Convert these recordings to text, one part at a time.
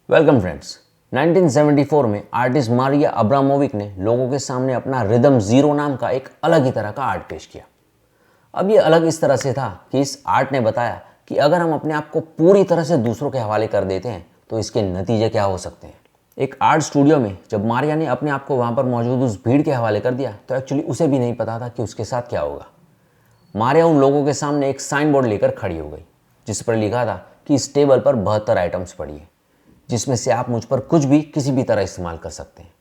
Welcome friends. 1974 में artist Maria Abramovic ने लोगों के सामने अपना रिदम ज़ीरो नाम का एक अलग ही तरह का आर्ट पेश किया। अब ये अलग इस तरह से था कि इस आर्ट ने बताया कि अगर हम अपने आप को पूरी तरह से दूसरों के हवाले कर देते हैं तो इसके नतीजे क्या हो सकते हैं। एक आर्ट स्टूडियो में जब मारिया ने अपने आप को वहाँ पर मौजूद उस भीड़ के हवाले कर दिया तो एक्चुअली उसे भी नहीं पता था कि उसके साथ क्या होगा। मारिया उन लोगों के सामने एक साइन बोर्ड लेकर खड़ी हो गई जिस पर लिखा था कि इस टेबल पर 72 आइटम्स पड़ी है जिसमें से आप मुझ पर कुछ भी किसी भी तरह इस्तेमाल कर सकते हैं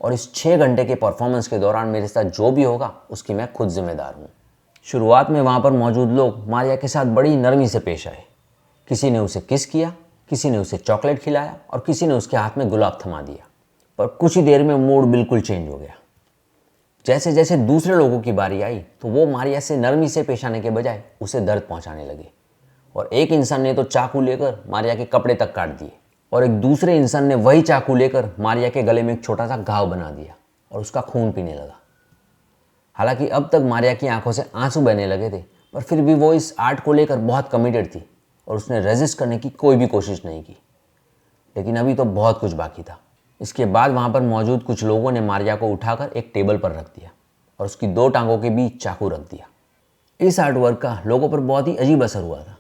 और इस 6 घंटे के परफॉर्मेंस के दौरान मेरे साथ जो भी होगा उसकी मैं खुद जिम्मेदार हूँ। शुरुआत में वहाँ पर मौजूद लोग मारिया के साथ बड़ी नरमी से पेश आए। किसी ने उसे किस किया, किसी ने उसे चॉकलेट खिलाया और किसी ने उसके हाथ में गुलाब थमा दिया। पर कुछ ही देर में मूड बिल्कुल चेंज हो गया। जैसे जैसे दूसरे लोगों की बारी आई तो वो मारिया से नरमी से पेश आने के बजाय उसे दर्द पहुंचाने लगे और एक इंसान ने तो चाकू लेकर मारिया के कपड़े तक काट दिए और एक दूसरे इंसान ने वही चाकू लेकर मारिया के गले में एक छोटा सा घाव बना दिया और उसका खून पीने लगा। हालांकि अब तक मारिया की आंखों से आंसू बहने लगे थे पर फिर भी वो इस आर्ट को लेकर बहुत कमिटेड थी और उसने रेजिस्ट करने की कोई भी कोशिश नहीं की। लेकिन अभी तो बहुत कुछ बाकी था। इसके बाद वहाँ पर मौजूद कुछ लोगों ने मारिया को उठाकर एक टेबल पर रख दिया और उसकी 2 टांगों के बीच चाकू रख दिया। इस आर्ट वर्क का लोगों पर बहुत ही अजीब असर हुआ था,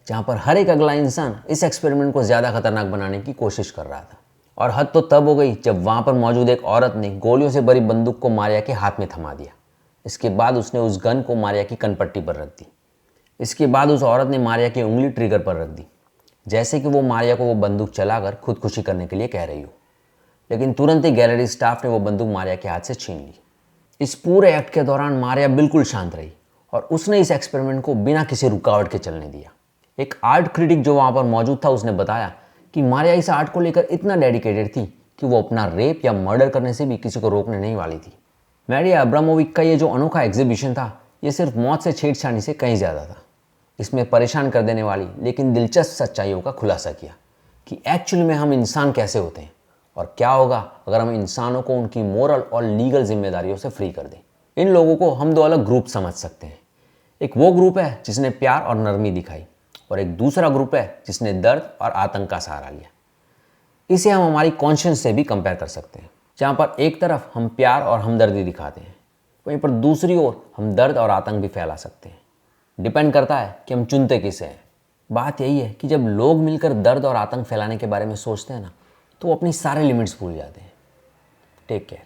जहाँ पर हर एक अगला इंसान इस एक्सपेरिमेंट को ज़्यादा खतरनाक बनाने की कोशिश कर रहा था। और हद तो तब हो गई जब वहाँ पर मौजूद एक औरत ने गोलियों से भरी बंदूक को मारिया के हाथ में थमा दिया। इसके बाद उसने उस गन को मारिया की कनपट्टी पर रख दी। इसके बाद उस औरत ने मारिया की उंगली ट्रिगर पर रख दी, जैसे कि वो मारिया को वो बंदूक चलाकर खुदकुशी करने के लिए कह रही हो। लेकिन तुरंत ही गैलरी स्टाफ ने वो बंदूक मारिया के हाथ से छीन ली। इस पूरे एक्ट के दौरान मारिया बिल्कुल शांत रही और उसने इस एक्सपेरिमेंट को बिना किसी रुकावट के चलने दिया। एक आर्ट क्रिटिक जो वहाँ पर मौजूद था उसने बताया कि मारिया इस आर्ट को लेकर इतना डेडिकेटेड थी कि वो अपना रेप या मर्डर करने से भी किसी को रोकने नहीं वाली थी। मारिया अब्रामोविक का ये जो अनोखा एग्जीबिशन था ये सिर्फ मौत से छेड़छाड़ी से कहीं ज़्यादा था। इसमें परेशान कर देने वाली लेकिन दिलचस्प सच्चाइयों का खुलासा किया कि एक्चुअली में हम इंसान कैसे होते हैं और क्या होगा अगर हम इंसानों को उनकी मोरल और लीगल जिम्मेदारियों से फ्री कर दें। इन लोगों को हम 2 अलग ग्रुप समझ सकते हैं। एक वो ग्रुप है जिसने प्यार और नरमी दिखाई और एक दूसरा ग्रुप है जिसने दर्द और आतंक का सहारा लिया। इसे हम हमारी कॉन्शियंस से भी कंपेयर कर सकते हैं, जहाँ पर एक तरफ हम प्यार और हमदर्दी दिखाते हैं, वहीं पर दूसरी ओर हम दर्द और आतंक भी फैला सकते हैं। डिपेंड करता है कि हम चुनते किसे हैं। बात यही है कि जब लोग मिलकर दर्द और आतंक फैलाने के बारे में सोचते हैं ना तो वो अपनी सारे लिमिट्स भूल जाते हैं। Take care.